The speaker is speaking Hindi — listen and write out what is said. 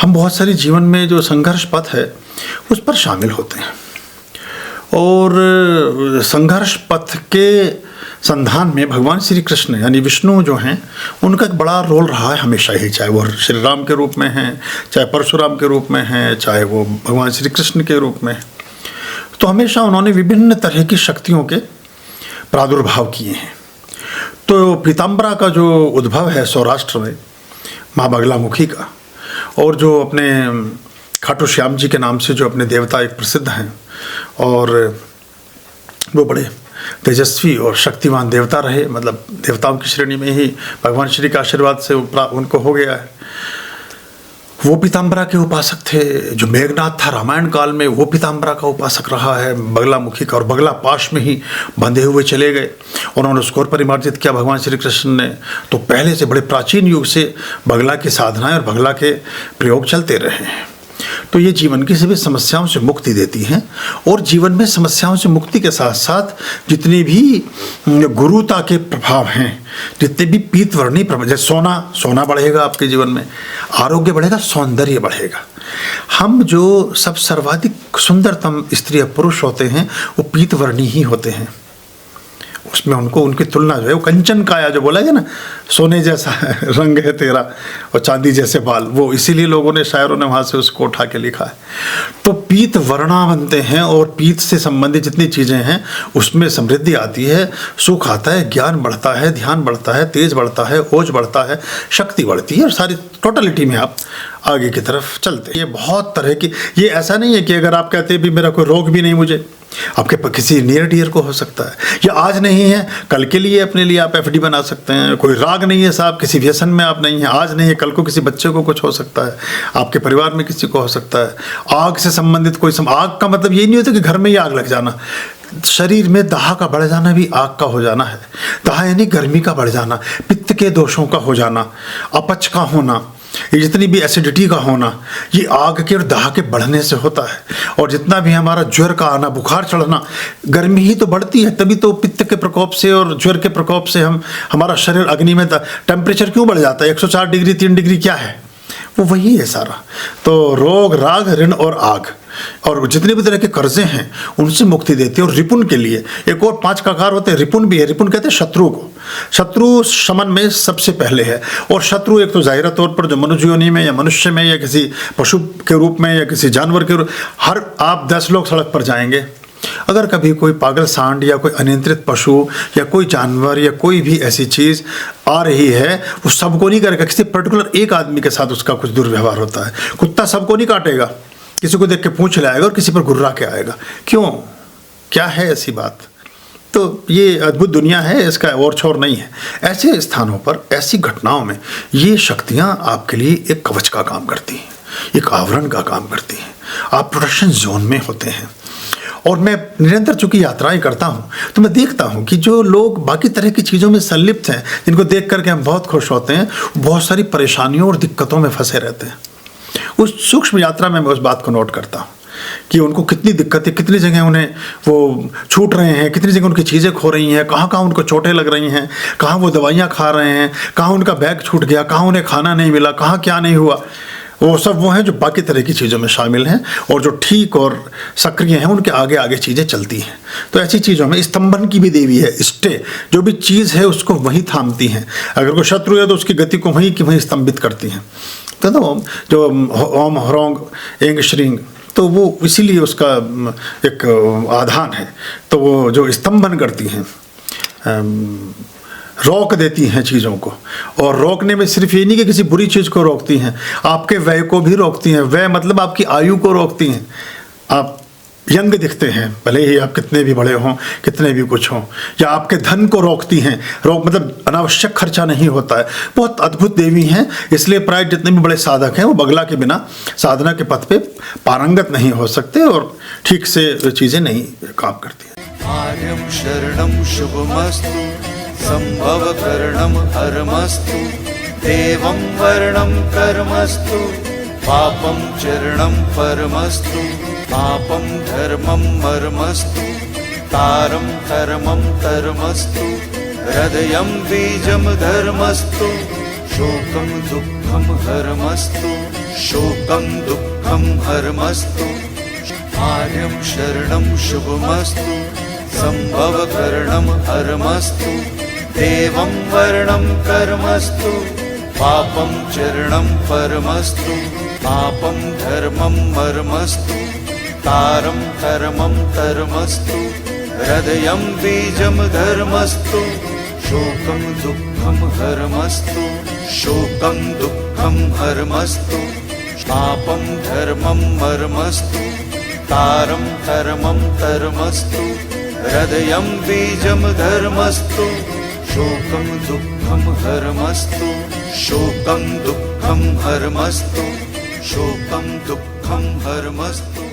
हम बहुत सारी जीवन में जो संघर्ष पथ है उस पर शामिल होते हैं, और संघर्ष पथ के संधान में भगवान श्री कृष्ण यानी विष्णु जो हैं उनका एक बड़ा रोल रहा है हमेशा ही, चाहे वो श्री राम के रूप में हैं, चाहे परशुराम के रूप में हैं, चाहे वो भगवान श्री कृष्ण के रूप में। तो हमेशा उन्होंने विभिन्न तरह की शक्तियों के प्रादुर्भाव किए हैं। तो पीताम्बरा का जो उद्भव है सौराष्ट्र में माँ बगलामुखी का, और जो अपने खाटू श्याम जी के नाम से जो अपने देवता एक प्रसिद्ध हैं, और वो बड़े तेजस्वी और शक्तिवान देवता रहे, मतलब देवताओं की श्रेणी में ही भगवान श्री के आशीर्वाद से उनको हो गया है। वो पीताम्बरा के उपासक थे। जो मेघनाथ था रामायण काल में, वो पीताम्बरा का उपासक रहा है, बगलामुखी का, और बगला पाश में ही बंधे हुए चले गए। उन्होंने उसको और परिमार्जित किया भगवान श्री कृष्ण ने। तो पहले से बड़े प्राचीन युग से बगला की साधनाएं और बगला के प्रयोग चलते रहे हैं। तो ये जीवन की सभी समस्याओं से मुक्ति देती हैं, और जीवन में समस्याओं से मुक्ति के साथ साथ जितनी भी गुरुता के प्रभाव हैं, जितने भी पीतवर्णी प्रभाव, जैसे सोना बढ़ेगा आपके जीवन में, आरोग्य बढ़ेगा, सौंदर्य बढ़ेगा। हम जो सब सर्वाधिक सुंदरतम स्त्री या पुरुष होते हैं वो पीतवर्णी ही होते हैं। उसमें उनको उनकी तुलना जो है वो कंचन काया जो बोला है ना, सोने जैसा रंग है तेरा और चांदी जैसे बाल, वो इसीलिए लोगों ने, शायरों ने वहाँ से उसको उठा के लिखा है। तो पीत वर्णा बनते हैं, और पीत से संबंधित जितनी चीज़ें हैं उसमें समृद्धि आती है, सुख आता है, ज्ञान बढ़ता है, ध्यान बढ़ता है, तेज बढ़ता है, ओज बढ़ता है, शक्ति बढ़ती है, और सारी टोटलिटी में आप आगे की तरफ चलते हैं। ये बहुत तरह की, ये ऐसा नहीं है कि अगर आप कहते हैं भी मेरा कोई रोग भी नहीं, मुझे आपके किसी नियर डियर को हो सकता है, या आज नहीं है कल के लिए अपने लिए आप एफडी बना सकते हैं। कोई राग नहीं है साहब, किसी व्यसन में आप नहीं है, आज नहीं है कल को किसी बच्चे को कुछ हो सकता है, आपके परिवार में किसी को हो सकता है। आग से संबंधित कोई आग का मतलब ये नहीं होता कि घर में ही आग लग जाना, शरीर में दाह का बढ़ जाना भी आग का हो जाना है। दाह यानी गर्मी का बढ़ जाना, पित्त के दोषों का हो जाना, अपच का होना, ये जितनी भी एसिडिटी का होना, ये आग के और दाह के बढ़ने से होता है। और जितना भी हमारा ज्वर का आना, बुखार चढ़ना, गर्मी ही तो बढ़ती है, तभी तो पित्त के प्रकोप से और ज्वर के प्रकोप से हमारा शरीर अग्नि में, टेम्परेचर क्यों बढ़ जाता है? 104 डिग्री 3 डिग्री क्या है? वो वही है सारा। तो रोग, राग, ऋण और आग, और जितने भी तरह के कर्जे हैं उनसे मुक्ति देती है। और रिपुन के लिए एक और 5 ककार होते हैं, रिपुन भी है। रिपुन कहते हैं शत्रु को, शत्रु शमन में सबसे पहले है। और शत्रु एक तो जाहिर तौर पर जो मनुष्य योनि में या मनुष्य में या किसी पशु के रूप में या किसी जानवर के रूप, हर आप 10 लोग सड़क पर जाएंगे, अगर कभी कोई पागल सांड या कोई अनियंत्रित पशु या कोई जानवर या कोई भी ऐसी चीज़ आ रही है, वो सबको नहीं करेगा, किसी पर्टिकुलर एक आदमी के साथ उसका कुछ दुर्व्यवहार होता है। कुत्ता सबको नहीं काटेगा, किसी को देख के पूंछ लाएगा और किसी पर गुर्रा के आएगा। क्यों? क्या है ऐसी बात? तो ये अद्भुत दुनिया है, इसका और छोर नहीं है। ऐसे स्थानों पर, ऐसी घटनाओं में ये शक्तियाँ आपके लिए एक कवच का काम करती हैं, एक आवरण का काम करती हैं। आप प्रोटेक्शन जोन में होते हैं। और मैं निरंतर चूंकि यात्राएं करता हूं, तो मैं देखता हूं कि जो लोग बाकी तरह की चीज़ों में संलिप्त हैं, जिनको देख करके हम बहुत खुश होते हैं, बहुत सारी परेशानियों और दिक्कतों में फंसे रहते हैं। उस सूक्ष्म यात्रा में मैं उस बात को नोट करता हूँ कि उनको कितनी दिक्कतें, कितनी जगह उन्हें वो छूट रहे हैं, कितनी जगह उनकी चीज़ें खो रही हैं, कहाँ कहाँ उनको चोटें लग रही हैं, कहाँ वो दवाइयाँ खा रहे हैं, कहाँ उनका बैग छूट गया, कहाँ उन्हें खाना नहीं मिला, कहाँ क्या नहीं हुआ। वो सब वो हैं जो बाकी तरह की चीज़ों में शामिल हैं, और जो ठीक और सक्रिय हैं उनके आगे आगे चीज़ें चलती हैं। तो ऐसी चीज़ों में स्तंभन की भी देवी है, स्टे, जो भी चीज़ है उसको वहीं थामती हैं। अगर कोई शत्रु है तो उसकी गति को वहीं की वहीं स्तंभित करती हैं। तो जो ओम ह्रोंग एंग श्रींग, तो वो इसीलिए उसका एक आधान है। तो वो जो स्तंभन करती हैं, रोक देती हैं चीज़ों को। और रोकने में सिर्फ ये नहीं कि किसी बुरी चीज़ को रोकती हैं, आपके व्यय को भी रोकती हैं। व्यय मतलब आपकी आयु को रोकती हैं। आप यंग दिखते हैं भले ही आप कितने भी बड़े हों, कितने भी कुछ हों, या आपके धन को रोकती हैं। रोक मतलब अनावश्यक खर्चा नहीं होता है। बहुत अद्भुत देवी हैं, इसलिए प्राय जितने भी बड़े साधक हैं वो बगला के बिना साधना के पथ पे पारंगत नहीं हो सकते और ठीक से चीज़ें नहीं काम करती हैं। आर्यं शरणं शुभमस्तु, संभवकरणं हरमस्तु, देवं वर्णं कर्मस्तु, पापं चरणं परमस्तु, पापं धर्मं मर्मस्तु, तारं कर्मं कर्मस्तु, हृदयं बीजं धर्मस्तु, शोकं दुःखं हरमस्तु, शोकं दुःखं हरमस्तु आर्यं शरणं शुभमस्तु सम्भवकरणं हरमस्तु देवं वर्णं कर्मस्तु पापं चरणं परमस्तु पापं धर्मं मर्मस्तु तारं कर्मं कर्मस्तु हृदयं बीजं धर्मस्तु शोकं दुःखं हरमस्तु शोकं दुःखं हरमस्तु पापं धर्मं मर्मस्तु तारं कर्मं कर्मस्तु हृदयं बीजं धर्मस्तु शोकं दुःखं हरमस्तु शोकं दुःखं हरमस्तु शोकं दुःखं हरमस्तु